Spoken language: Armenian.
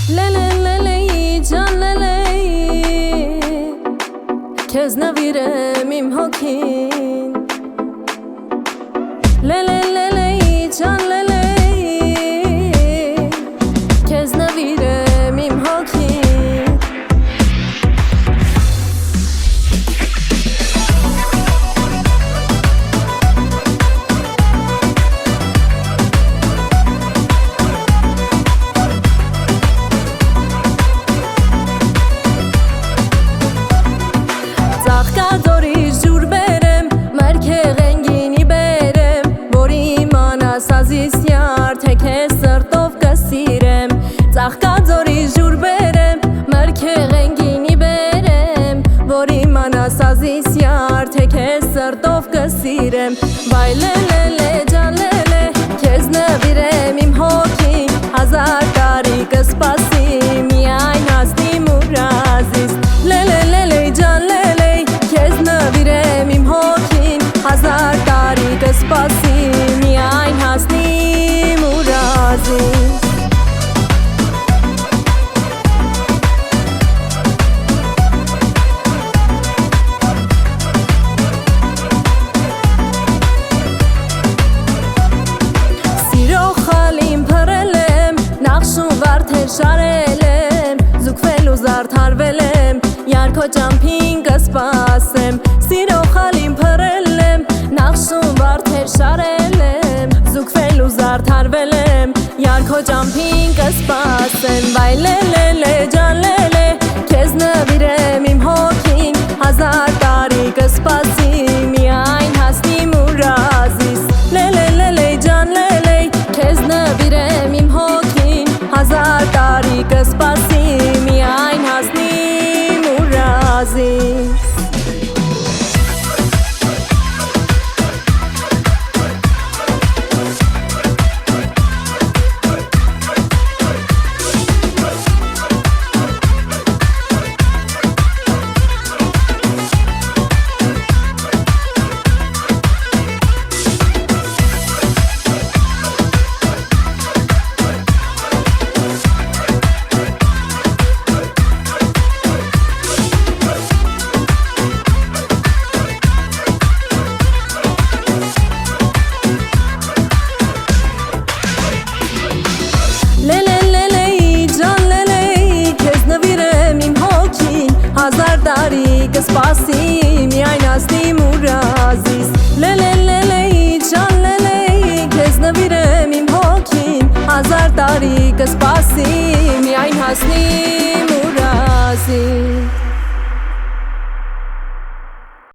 Ջան քեզ նվիրեմ իմ հոգին ջան քեզ նվիրեմ իմ հոգին Սազիս յար թե քեզ սրտով կսիրեմ Ծաղկաձորի ջուր բերեմ մրգեղենգինի բերեմ Որ իմանաս սազիս յար թե քեզ սրտով կսիրեմ Վայ լելե ջան լելե քեզ նվիրեմ իմ հոգին Հազար տարի կսպասի միայն հասնիմ ու ռազիս Լելե ջան լելե քեզ նվիրեմ իմ հոգին Հազար տարի կսպասի միայն հասնիմ ու ռազիս Սիրո խալին փռել եմ նախշում վարդեր շարել եմ Զուգվել ու զարդարվել եմ Յարքո ճամփին կսպասեմ Սիրո խալին փռել եմ նախշում վարդեր շարել եմ Զուգվել ու զարդարվել եմ Յարքո ճամփին կսպասեմ Վայ լելե ջան լելե քեզ նվիրեմ իմ հոգին Հազար տարի կսպասի միայն հասնիմ ու ռազիս Լելե ջան լելե քեզ նվիրեմ իմ հոգին Հազար տարի կսպասի միայն հասնիմ ու ռազիս Հազար տարի կսպասի միայն հասնիմ ու ռազիս Լելե ջան լելե քեզ նվիրեմ իմ հոգին Հազար տարի կսպասի